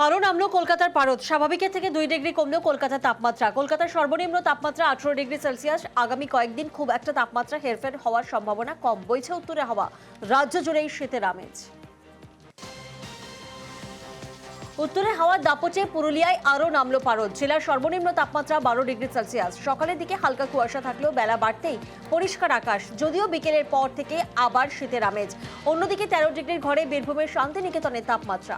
আরও নামলো কলকাতার পারদ। স্বাভাবিকের থেকে 2 ডিগ্রি কমলো কলকাতার তাপমাত্রা। কলকাতার সর্বনিম্ন তাপমাত্রা 18 ডিগ্রি সেলসিয়াস। আগামী কয়েকদিন খুব একটা তাপমাত্রা হেরফের হওয়ার সম্ভাবনা কম। বইছে উত্তরে হাওয়া। রাজ্য জুড়েই শীতের আমেজ। উত্তরে হাওয়ার দাপটে পুরুলিয়ায় আরও নামলো পারদ। জেলার সর্বনিম্ন তাপমাত্রা 12 ডিগ্রি সেলসিয়াস। সকালের দিকে হালকা কুয়াশা থাকলেও বেলা বাড়তেই পরিষ্কার আকাশ, যদিও বিকেলের পর থেকে আবার শীতের আমেজ। অন্যদিকে 13 ডিগ্রির ঘরে বীরভূমের শান্তিনিকেতনের তাপমাত্রা।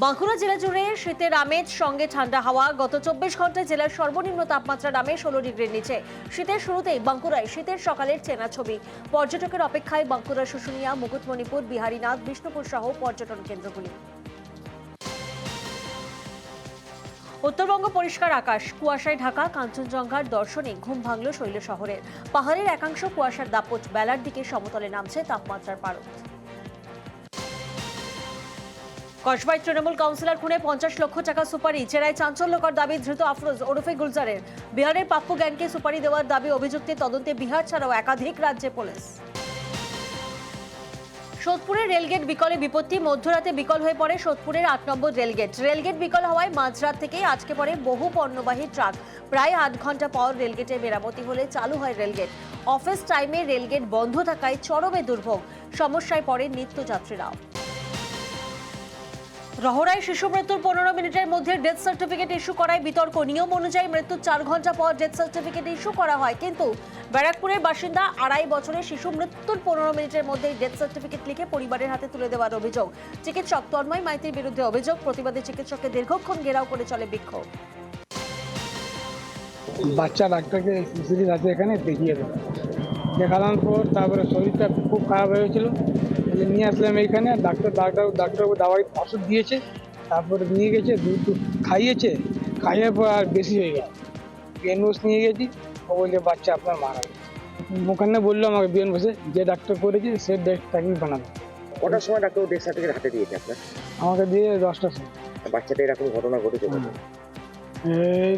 বাঁকুড়া জেলা জুড়ে শীতের আমেজ, সঙ্গে ঠান্ডা হাওয়া। গত 24 ঘন্টায় জেলার সর্বনিম্ন তাপমাত্রা নামে 16 ডিগ্রির নিচে। শীতের শুরুতেই বাঁকুড়ায় শীতের সকালের চেনা ছবি। পর্যটকের অপেক্ষায় বাঁকুড়া, শুশুনিয়া, মুকুটমণিপুর, বিহারীনাথ, বিষ্ণুপুর সহ পর্যটন কেন্দ্রগুলি। উত্তরবঙ্গ পরিষ্কার আকাশ, কুয়াশায় ঢাকা। কাঞ্চনজঙ্ঘার দর্শনে ঘুম ভাঙল শৈল শহরের। পাহাড়ের একাংশ কুয়াশার দাপট। বেলার দিকে সমতলে নামছে তাপমাত্রার পারদ। কসবায় তৃণমূল কাউন্সিলর খুনে 50 লক্ষ টাকা সুপারি। জেরায় চাঞ্চল্যকর দাবি ধৃত আফরোজ ওরফে গুলজারের। বিহারের প্রাপ্য জ্ঞানকে সুপারি দেওয়ার দাবি। অভিযুক্তের তদন্তে বিহার ছাড়াও একাধিক রাজ্যে পুলিশ। সোদপুরের রেলগেট বিকলে বিপত্তি। মধ্যরাতে বিকল হয়ে পড়ে সোদপুরের 8 নম্বর রেলগেট। রেলগেট বিকল হওয়ায় মাঝরাত থেকেই আটকে পড়ে বহু পণ্যবাহী ট্রাক। প্রায় 8 ঘন্টা পর রেলগেটে মেরামতি হলে চালু হয় রেলগেট। অফিস টাইমে রেলগেট বন্ধ থাকায় চরমে দুর্ভোগ। সমস্যায় পড়ে নিত্যযাত্রীরাও। রহরায় শিশু মৃত্যুর 15 মিনিটের মধ্যে ডেথ সার্টিফিকেট ইস্যু করায় বিতর্ক। নিয়ম অনুযায়ী মৃত্যুর 4 ঘন্টা পর ডেথ সার্টিফিকেট ইস্যু করা হয়, কিন্তু ব্যারাকপুরের বাসিন্দা 2.5 বছরের শিশু মৃত্যুর 15 মিনিটের মধ্যেই ডেথ সার্টিফিকেট লিখে পরিবারের হাতে তুলে দেওয়ার অভিযোগ। চিকিৎসক তন্ময় মাইতির বিরুদ্ধে অভিযোগ। প্রতিবাদী চিকিৎসককে দীর্ঘক্ষণ ঘেরাও করে চলে বিক্ষোভ। বাচ্চা ডাক্তারকে রাতে এখানে দেখিয়ে দেবো, দেখালাম পর তারপরে শরীরটা খুব খারাপ হয়েছিল, নিয়ে আসলাম এইখানে। ডাক্তারবাবু দাওয়াই ওষুধ দিয়েছে, তারপরে নিয়ে গেছে, দুধ খাইয়েছে, খাইয়ে পর আর বেশি হয়ে গেছে। বিএন বোস নিয়ে গেছি, ও বলছে বাচ্চা আপনার মারা গেছে। ওখানে বললো আমাকে বিএন বোসে যে ডাক্তার করেছে সে ডেথ সার্টিফিকেট বানাবে। কটার সময় ডাক্তার ডেথ সার্টিফিকেট হাতে দিয়েছে আপনার? আমাকে দিয়ে 10টার সময়। বাচ্চাটা এরকম ঘটনা ঘটেছে কখন? এই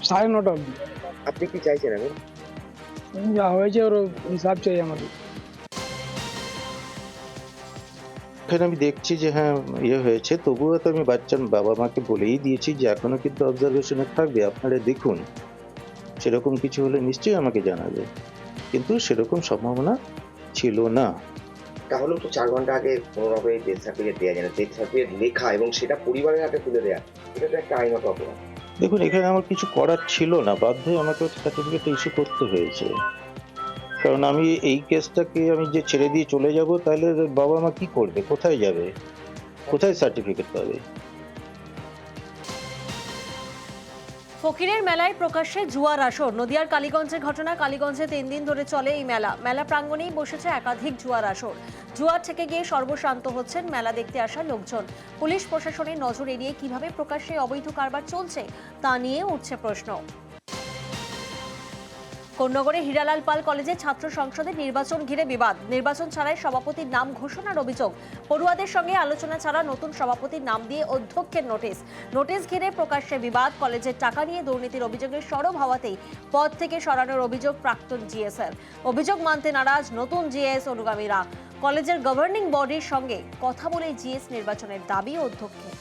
9:30 অবধি। আপনি কি চাইছেন এখন? যা হয়েছে ওর হিসাব চাই আমাদের। এখানে আমি দেখছি যে হ্যাঁ হয়েছে, তবুও তো আমি বাচ্চার বাবা মাকে বলেই দিয়েছি যে এখনো কিন্তু অবজারভেশনে থাকবে, আপনারা দেখুন। সেরকম কিছু হলে নিশ্চয়ই আমাকে জানাবে, কিন্তু সেরকম সম্ভাবনা ছিল না। তাহলে তো 4 ঘন্টা আগে কোনো রকম ডেথ সার্টিফিকেট দেওয়া যায় না। ডেথ সার্টিফিকেট লেখা এবং সেটা পরিবারের হাতে তুলে দেওয়া, এটা তো একটা আইনত অপরাধ। দেখুন, এখানে আমার কিছু করার ছিল না, বাধ্য হয়ে আমাকে সার্টিফিকেট ইস্যু করতে হয়েছে। কারণ আমি এই কেসটাকে আমি যে ছেড়ে দিয়ে চলে যাব, তাহলে বাবা মা কি করবে, কোথায় যাবে, কোথায় সার্টিফিকেট পাবে? ফকিরের মেলায় প্রকাশ্যে জুয়ার আসর। নদিয়ার কালীগঞ্জের ঘটনা। কালীগঞ্জে 3 দিন ধরে চলে এই মেলা। মেলা প্রাঙ্গণেই বসেছে একাধিক জুয়ার আসর। জুয়ার থেকে গিয়ে সর্বশান্ত হচ্ছেন মেলা দেখতে আসা লোকজন। পুলিশ প্রশাসনের নজর এড়িয়ে কিভাবে প্রকাশ্যে অবৈধ কারবার চলছে তা নিয়ে উঠছে প্রশ্ন। কোন্নগরে হীরালাল পাল কলেজে ছাত্র সংসদের নির্বাচন ঘিরে বিবাদ। নির্বাচন ছাড়াই সভাপতির নাম ঘোষণার অভিযোগ। পড়ুয়াদের সঙ্গে আলোচনা ছাড়া নতুন সভাপতির নাম দিয়ে অধ্যক্ষের নোটিশ ঘিরে প্রকাশ্যে বিবাদ। কলেজের টাকা নিয়ে দুর্নীতির অভিযোগে সরব হওয়াতেই পদ থেকে সরানোর অভিযোগ প্রাক্তন জিএসের। অভিযোগ মানতে নারাজ নতুন জিএস অনুগামীরা। কলেজের গভর্নিং বডির সঙ্গে কথা বলে জিএস নির্বাচনের দাবি অধ্যক্ষের।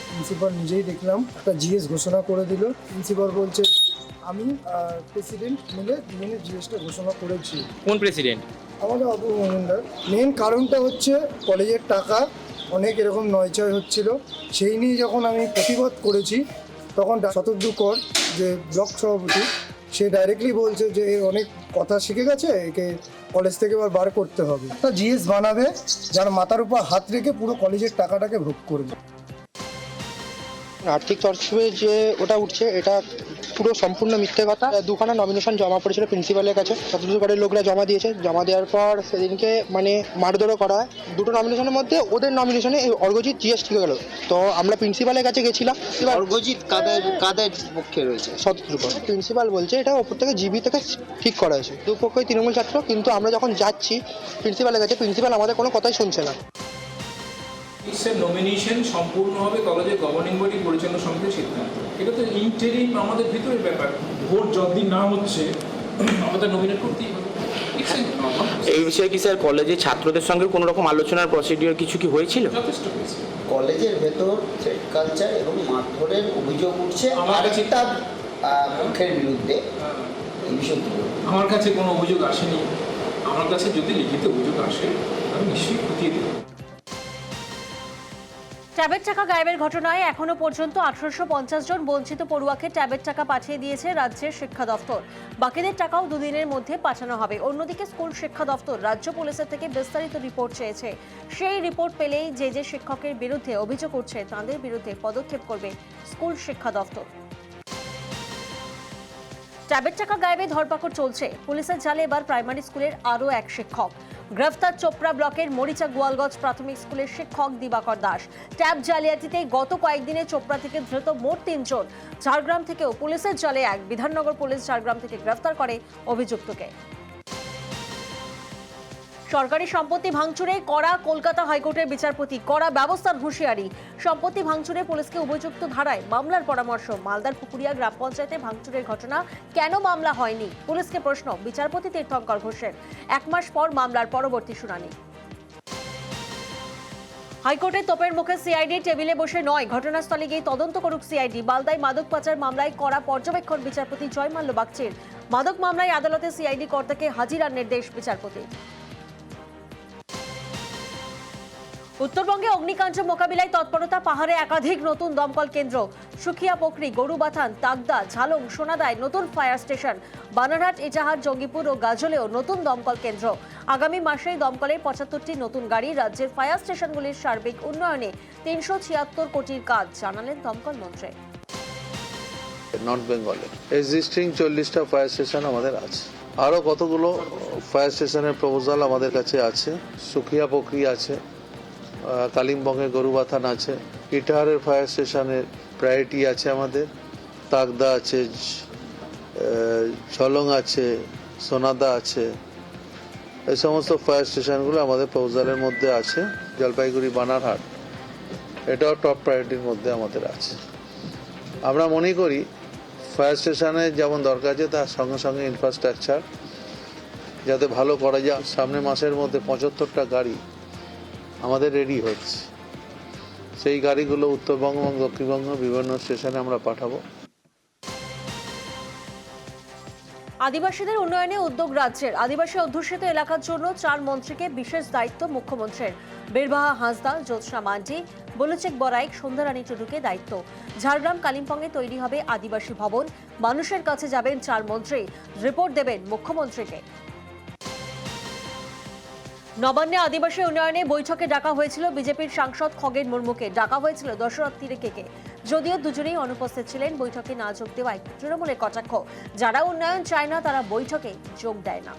প্রিন্সিপাল নিজেই দেখলাম একটা জিএস ঘোষণা করে দিল। প্রিন্সিপাল বলছে আমি প্রেসিডেন্ট মিলে জিএসটা ঘোষণা করেছি। কোন প্রেসিডেন্ট? আমাদের অপূর্ব মজুমদার। মেন কারণটা হচ্ছে কলেজের টাকা অনেক এরকম নয়চয় হচ্ছিল, সেই নিয়ে যখন আমি প্রতিবাদ করেছি তখন শতদ্রু কর যে ব্লক সভাপতি, সে ডাইরেক্টলি বলছে যে এর অনেক কথা শিখে গেছে, একে কলেজ থেকে এবার বার করতে হবে। একটা জিএস বানাবে যার মাথার উপর হাত রেখে পুরো কলেজের টাকাটাকে ভোগ করবে। আর্থিক তরফে যে ওটা উঠছে এটা পুরো সম্পূর্ণ মিথ্যে কথা। 2খানা নমিনেশন জমা পড়েছিল প্রিন্সিপালের কাছে, ছত্তিশগড়ের লোকরা জমা দিয়েছে। জমা দেওয়ার পর সেদিনকে মারধরও করা হয়। 2টো নমিনেশনের মধ্যে ওদের নমিনেশনে এই অর্ঘজিৎ জিএস ঠিক গেল। তো আমরা প্রিন্সিপালের কাছে গেছিলাম। অর্ঘজিৎ কাদের পক্ষে রয়েছে? ছত্তিশগড়। প্রিন্সিপাল বলছে এটা ওপর থেকে জিবি থেকে ঠিক করা হয়েছে। দুপক্ষই তৃণমূল ছাত্র, কিন্তু আমরা যখন যাচ্ছি প্রিন্সিপালের কাছে, প্রিন্সিপাল আমাদের কোনো কথাই শুনছে না। নমিনেশন সম্পূর্ণ হবে কলেজের গভর্নিং বডি পরিচালনা সমিতির সিদ্ধান্ত। এটা তো ইন্টারিম আমাদের ভিতরের ব্যাপার। ভোট যতদিন না হচ্ছে আমাদের নমিনেট করতেই হবে। এই বিষয়ে কি স্যার কলেজের ছাত্রদের সঙ্গে কোনো রকম আলোচনার প্রসিডিওর কিছু কি হয়েছিল? যথেষ্ট হয়েছে। কলেজের ভেতর থ্রেড কালচার এবং মারধরের অভিযোগ উঠছে আমার কাছে- আরেকটা পক্ষের বিরুদ্ধে। এই বিষয়ে কি বলবো? আমার কাছে কোনো অভিযোগ আসেনি। আমার কাছে যদি লিখিত অভিযোগ আসে আমি নিশ্চয়ই খতিয়ে দেব। ট্যাবের টাকা গায়েবের ঘটনায় এখনো পর্যন্ত 1850 জন বঞ্চিত পড়ুয়াকে ট্যাবের টাকা পাঠিয়ে দিয়েছে রাজ্যের শিক্ষা দফতর। বাকিদের টাকাও দুদিনের মধ্যে পাঠানো হবে। অন্যদিকে স্কুল শিক্ষা দফতর রাজ্য পুলিশের থেকে বিস্তারিত রিপোর্ট চেয়েছে। সেই রিপোর্ট পেলেই যে শিক্ষকের বিরুদ্ধে অভিযোগ উঠছে তাদের বিরুদ্ধে পদক্ষেপ করবে স্কুল শিক্ষা দফতর। ট্যাবের টাকা গায়েবে ধরপাকড় চলছে। পুলিশের জালে এবার প্রাইমারি স্কুলের আরও এক শিক্ষক গ্রেফতার। চোপড়া ব্লকের মরিচা গোয়ালগঞ্জ প্রাথমিক স্কুলের শিক্ষক দিবাকর দাস। ট্যাব জালিয়াতিতে গত কয়েকদিনে চোপড়া থেকে ধৃত মোট 3 জন। ঝাড়গ্রাম থেকেও পুলিশের জালে এক। বিধাননগর পুলিশ ঝাড়গ্রাম থেকে গ্রেফতার করে অভিযুক্তকে। সরকারি সম্পত্তি ভাঙচুরে কড়া কলকাতা হাইকোর্টের বিচারপতি। কড়া ব্যবস্থার হুঁশিয়ারি। সম্পত্তি ভাঙচুরে পুলিশকে উপযুক্ত ধারায় মামলার পরামর্শ। মালদার পুকুরিয়া গ্রাম পঞ্চায়েতে ভাঙচুরের ঘটনা কেন মামলা হয়নি পুলিশকে প্রশ্ন বিচারপতি তীর্থঙ্কর ঘোষের। 1 মাস পর মামলার পরবর্তী শুনানি। হাইকোর্টের তোপের মুখে সিআইডি। টেবিলে বসে নয়, ঘটনাস্থলে গিয়ে তদন্ত করুক সিআইডি। মালদায় মাদক পাচার মামলায় কড়া পর্যবেক্ষণ বিচারপতি জয়মাল্য বাগচির। মাদক মামলায় আদালতে সিআইডি কর্তাকে হাজিরার নির্দেশ বিচারপতি। উত্তরবঙ্গে অগ্নিকাণ্ড মোকাবিলায় তৎপরতা। পাহাড়ে একাধিক নতুন দমকল কেন্দ্র। সুখিয়া পোখরি, গরুবাথান, তাগদা, ঝালং, সোনাদায় নতুন ফায়ার স্টেশন। বানারহাট, ইটাহার, জঙ্গিপুর ও গাজলেও নতুন দমকল কেন্দ্র। আগামী মাসেই দমকলের 75টি নতুন গাড়ি। রাজ্যের ফায়ার স্টেশনগুলির সার্বিক উন্নয়নে 376 কোটির কাজ জানালেন দমকল মন্ত্রী। নর্থ বেঙ্গলে এক্সিস্টিং 40টা ফায়ার স্টেশন আমাদের আছে। আরও কতগুলো ফায়ার স্টেশনের প্রপোজাল আমাদের কাছে আছে। সুখিয়া পোখরি আছে, কালিম্পংয়ে গরুবাথান আছে, ইটাহারের ফায়ার স্টেশনের প্রায়োরিটি আছে আমাদের, তাগদা আছে, ঝলং আছে, সোনাদা আছে। এই সমস্ত ফায়ার স্টেশনগুলো আমাদের প্রপোজালের মধ্যে আছে। জলপাইগুড়ি, বানারহাট এটাও টপ প্রায়োরিটির মধ্যে আমাদের আছে। আমরা মনে করি ফায়ার স্টেশনে যেমন দরকার আছে তার সঙ্গে সঙ্গে ইনফ্রাস্ট্রাকচার যাতে ভালো করা যায়। সামনের মাসের মধ্যে 75টা গাড়ি আমাদের রেডি হচ্ছে। সেই গাড়িগুলো উত্তরবঙ্গ এবং দক্ষিণবঙ্গ বিভিন্ন স্টেশনে আমরা পাঠাবো। আদিবাসীদের উন্নয়নে উদ্যোগ রাজ্যের। আদিবাসী অধ্যুষিত এলাকার জন্য 4 মন্ত্রীকে বিশেষ দায়িত্ব মুখ্যমন্ত্রীর। বীরবাহা হাঁসদা, জ্যোৎস্না মান্ডি, বলুচেক বরাইক, সন্ধ্যারানী টুডুকে দায়িত্ব। ঝাড়গ্রাম, কালিম্পংয়ে তৈরি হবে আদিবাসী ভবন। মানুষের কাছে যাবেন 4 মন্ত্রী, রিপোর্ট দেবেন মুখ্যমন্ত্রীকে। নবান্নে আদিবাসী উন্নয়নে বৈঠকে ডাকা হয়েছিল বিজেপির সাংসদ খগেন মুর্মুকে। ডাকা হয়েছিল দশরথ তিরেকেকে। যদিও দুজনেই অনুপস্থিত ছিলেন, বৈঠকে না যোগ দেওয়ায় তৃণমূলের কটাক্ষ। যারা উন্নয়ন চায় না তারা বৈঠকে যোগ দেয় না।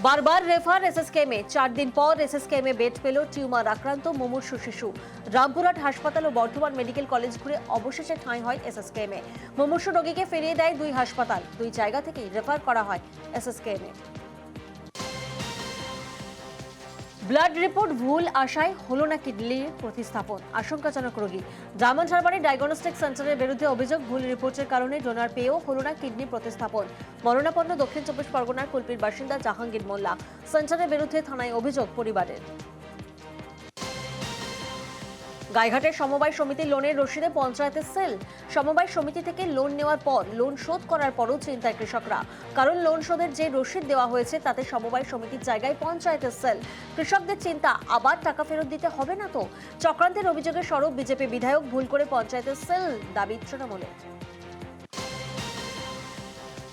বারবার রেফার এসএসকেএমে। 4 দিন পর এসএসকেএমে বেড পেল টিউমার আক্রান্ত মুমূর্ষু শিশু। রামপুরহাট হাসপাতাল ও বর্ধমান মেডিকেল কলেজ ঘুরে অবশেষে ঠাঁই হয় এসএসকেএমে। মুমূর্ষু রোগীকে ফিরিয়ে দেয় 2 হাসপাতাল। 2 জায়গা থেকেই রেফার করা হয় এসএসকেএমে। ব্লাড রিপোর্ট ভুল আসায় হলো না কিডনির প্রতিস্থাপন। আশঙ্কাজনক রোগী। ডায়মন্ড হারবারের ডায়াগনস্টিক সেন্টারের বিরুদ্ধে অভিযোগ, ভুল রিপোর্টের কারণে ডোনার পেয়েও হলো না কিডনি প্রতিস্থাপন। মরণাপন্ন দক্ষিণ 24 পরগনার কুলপির বাসিন্দা জাহাঙ্গীর মোল্লা। সেন্টারের বিরুদ্ধে থানায় অভিযোগ পরিবারের। গাইঘাটের সমবায় সমিতির লোনের রসিদে পঞ্চায়েতের সেল। সমবায় সমিতি থেকে লোন নেওয়ার পর লোন শোধ করার পরও চিন্তায় কৃষকরা। কারণ লোন শোধের যে রসিদ দেওয়া হয়েছে তাতে সমবায় সমিতির জায়গায় পঞ্চায়েতের সেল। কৃষকদের চিন্তা, আবার টাকা ফেরত দিতে হবে না তো। চক্রান্তের অভিযোগে সরব বিজেপি বিধায়ক। ভুল করে পঞ্চায়েতের সেল দাবি তৃণমূলের।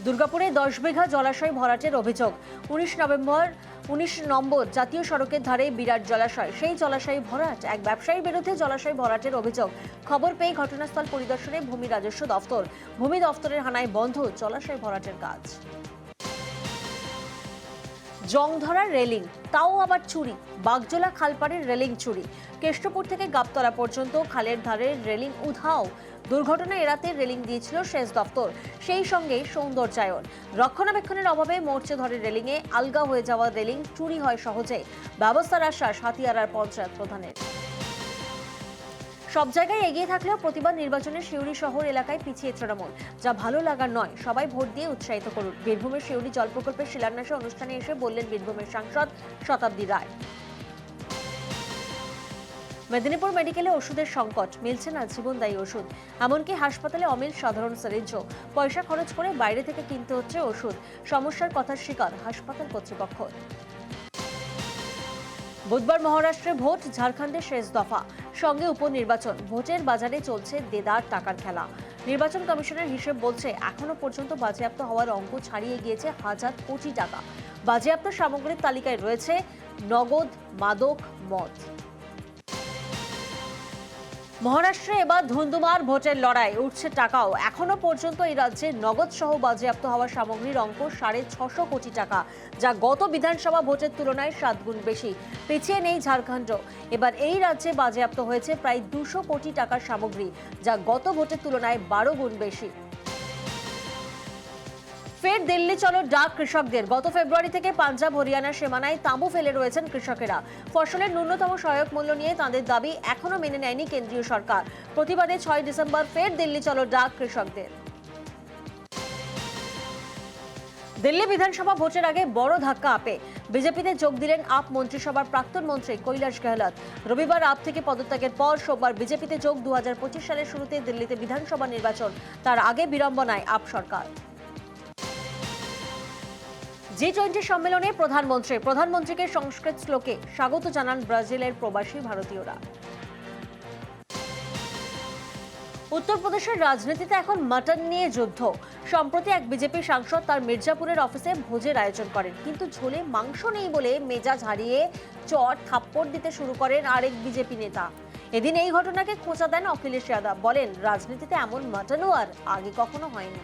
দুর্গাপুরে 10 বিঘা জলাশয় ভরাটের অভিযোগ। 19 নম্বর জাতীয় সড়কের ধারে বিরাট জলাশয়। সেই জলাশয়ে ভরাট। এক ব্যবসায়ীর বিরুদ্ধে জলাশয় ভরাটের অভিযোগ। খবর পেয়ে ঘটনাস্থল পরিদর্শনে ভূমি রাজস্ব দফতর। ভূমি দফতরের হানায় বন্ধ জলাশয় ভরাটের কাজ। জংধরার রেলিং, তাও আবার চুরি। বাগজোলা খালপাড়ের রেলিং চুরি। কেষ্টপুর থেকে গাবতলা পর্যন্ত খালের ধারের রেলিং উধাও। দুর্ঘটনা এড়াতে রেলিং দিয়েছিল সেচ দফতর। সেই সঙ্গে সৌন্দর্যায়ন। রক্ষণাবেক্ষণের অভাবে মরচে ধরে রেলিংয়ে। আলগা হয়ে যাওয়া রেলিং চুরি হয় সহজে। ব্যবস্থার আশ্বাস হাতিয়ারার পঞ্চায়েত প্রধানের। সব জায়গায় এগিয়ে থাকলেও প্রতিবার নির্বাচনে সিউড়ি শহর এলাকায় পিছিয়ে তৃণমূল, যা ভালো লাগার নয়। সবাই ভোট দিয়ে উৎসাহিত করুন। বীরভূমের সিউড়ি জল প্রকল্পের শিলান্যাসে অনুষ্ঠানে এসে বললেন বীরভূমের সাংসদ শতাব্দী রায়। মেদিনীপুর মেডিকেলে ওষুধের সংকট, মিলছে না জীবনদায়ী ওষুধ, এমনকি হাসপাতালে অমিল সাধারণ সিরিঞ্জও। পয়সা খরচ করে বাইরে থেকে কিনতে হচ্ছে ওষুধ। সমস্যার কথার স্বীকার হাসপাতাল কর্তৃপক্ষ। বুধবার মহারাষ্ট্রে ভোট, ঝাড়খণ্ডের শেষ দফা, সঙ্গে উপনির্বাচন। ভোটের বাজারে চলছে দেদার টাকার খেলা। নির্বাচন কমিশনের হিসেব বলছে এখনো পর্যন্ত বাজেয়াপ্ত হওয়ার অঙ্ক ছাড়িয়ে গিয়েছে 1000 কোটি টাকা। বাজেয়াপ্ত সামগ্রীর তালিকায় রয়েছে নগদ, মাদক, মদ। মহারাষ্ট্রে এবার ধুন্ধুমার ভোটের লড়াই, উঠছে টাকাও। এখনো পর্যন্ত এই রাজ্যে নগদ সহ বাজেয়াপ্ত হওয়া সামগ্রীর অঙ্ক 650 কোটি টাকা, যা গত বিধানসভা ভোটের তুলনায় 7 গুণ বেশি। পিছিয়ে নেই ঝাড়খণ্ড। এবার এই রাজ্যে বাজেয়াপ্ত হয়েছে প্রায় 200 কোটি টাকার সামগ্রী, যা গত ভোটের তুলনায় 12 গুণ বেশি। ফের দিল্লি চলো ডাক কৃষকদের। গত ফেব্রুয়ারি থেকে পাঞ্জাব হরিয়ানার সীমানায় তাঁবু ফেলে রয়েছেন কৃষকেরা। ফসলের ন্যূনতম সহায়ক মূল্য নিয়ে তাঁদের দাবি এখনো মেনে নেয়নি কেন্দ্রীয় সরকার। প্রতিবাদে 6 ডিসেম্বর ফের দিল্লি চলো ডাক কৃষকদের। দিল্লি বিধানসভা ভোটের আগে বড় ধাক্কা আপে। বিজেপিতে যোগ দিলেন আপ মন্ত্রিসভার প্রাক্তন মন্ত্রী কৈলাশ গেহলট। রবিবার আপ থেকে পদত্যাগের পর সোমবার বিজেপিতে যোগ। 2025 সালের শুরুতে দিল্লিতে বিধানসভা নির্বাচন, তার আগে বিড়ম্বনায় আপ সরকার। G20 সম্মেলনে প্রধানমন্ত্রীকে সংস্কৃত শ্লোকে স্বাগত জানান ব্রাজিলের প্রবাসী ভারতীয়রা। উত্তরপ্রদেশের রাজনীতিতে এখন মাটন নিয়ে যুদ্ধ। সম্প্রতি এক বিজেপি সাংসদ তার মির্জাপুরের অফিসে ভোজের আয়োজন করেন, কিন্তু ঝোলে মাংস নেই বলে মেজাজ হারিয়ে চট থাপ্পড় দিতে শুরু করেন আরেক বিজেপি নেতা। এদিন এই ঘটনাকে খোঁচা দেন অখিলেশ যাদব, বলেন রাজনীতিতে এমন মাটনও আর আগে কখনো হয়নি।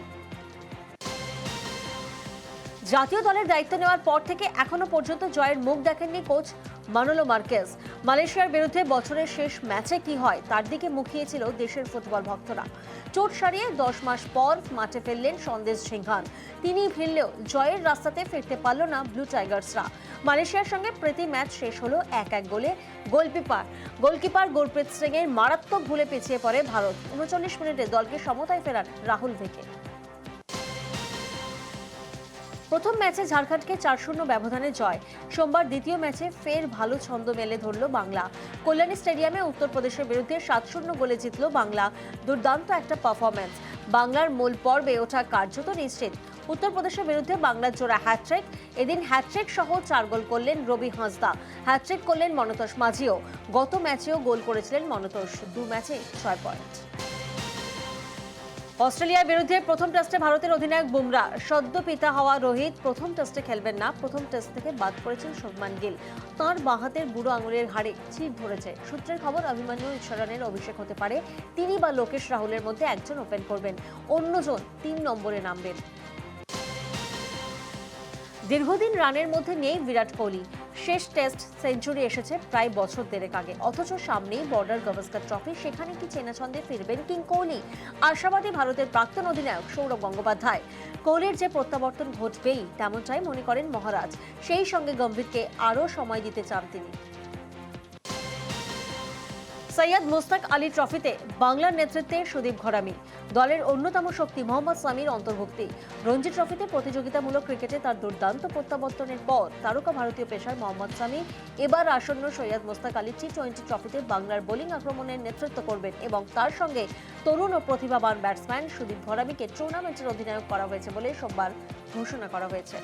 জাতীয় দলের দায়িত্ব নেওয়ার পর থেকে এখনো পর্যন্ত জয়ের মুখ দেখেননি কোচ মানোলো মার্কেজ। মালয়েশিয়ার বিরুদ্ধে বছরের শেষ ম্যাচে কি হয় তার দিকে মুখিয়েছিল দেশের ফুটবল ভক্তরা। চোট সারিয়ে 10 মাস পর মাঠে ফেললেন সন্দেশ ঝিংহান। তিনি ফিরলেও জয়ের রাস্তাতে ফিরতে পারল না ব্লু টাইগার্সরা। মালয়েশিয়ার সঙ্গে প্রীতি ম্যাচ শেষ হলো 1-1 গোলে। গোলকিপার গুরপ্রীত সিং এর মারাত্মক ভুলে পিছিয়ে পড়ে ভারত। 39 মিনিটে দলকে সমতায় ফেরান রাহুল ভেকে। প্রথম ম্যাচে ঝাড়খণ্ডকে 4-0 ব্যবধানে জয়। সোমবার দ্বিতীয় ম্যাচে ফের ভালো ছন্দ মেলে ধরল বাংলা। কল্যাণী স্টেডিয়ামে উত্তরপ্রদেশের বিরুদ্ধে 7-0 গোলে জিতল বাংলা। দুর্দান্ত একটা পারফরম্যান্স। বাংলার মূল পর্বে ওঠা কার্যত নিশ্চিত। উত্তরপ্রদেশের বিরুদ্ধে বাংলার জোড়া হ্যাট্রিক। এদিন হ্যাট্রিক সহ 4 গোল করলেন রবি হাঁসদা। হ্যাট্রিক করলেন মনতোষ মাঝিও। গত ম্যাচেও গোল করেছিলেন মনতোষ। 2 ম্যাচে 6 পয়েন্ট। অস্ট্রেলিয়ার বিরুদ্ধে প্রথম টেস্টে ভারতের অধিনায়ক বুমরা। সদ্য পিতা হওয়া রোহিত প্রথম টেস্টে খেলবেন না। প্রথম টেস্ট থেকে বাদ পড়েছেন শুভমান গিল। তাঁর বাঁ হাতের বুড়ো আঙুলের হাড়ে চির ধরেছে। সূত্রের খবর অভিমন্যু ঈশ্বরনের অভিষেক হতে পারে। তিনি বা লোকেশ রাহুলের মধ্যে একজন ওপেন করবেন, অন্যজন 3 নম্বরে নামবেন। দীর্ঘদিন রানের মধ্যে নেই বিরাট কোহলি। শেষ টেস্ট সেঞ্চুরি এসেছে প্রায় বছর দেড়েক আগে। অথচ সামনেই বর্ডার গাভাস্কার ট্রফি। সেখানে কি চেনা ছন্দে ফিরবেন কিং কোহলি? আশাবাদী ভারতের প্রাক্তন অধিনায়ক সৌরভ গঙ্গোপাধ্যায়। কোহলির যে প্রত্যাবর্তন ঘটবেই তেমনটাই মনে করেন মহারাজ। সেই সঙ্গে গম্ভীরকে আরও সময় দিতে চান তিনি। সৈয়দ মুস্তাক আলী ট্রফিতে বাংলার নেতৃত্বে সুদীপ ঘরামি। দলের অন্যতম শক্তি মোহাম্মদ সামির অন্তর্ভুক্তি। রঞ্জি ট্রফিতে প্রতিযোগিতামূলক ক্রিকেটে তার দুর্দান্ত প্রত্যাবর্তনের পর তারকা ভারতীয় পেসার মোহাম্মদ সামি এবার আসন্ন সৈয়দ মুস্তাক আলী T20 ট্রফিতে বাংলার বোলিং আক্রমণের নেতৃত্ব করবেন এবং তার সঙ্গে তরুণ ও প্রতিভাবান ব্যাটসম্যান সুদীপ ঘরামিকে টুর্নামেন্টের অধিনায়ক করা হয়েছে বলে সোমবার ঘোষণা করা হয়েছে।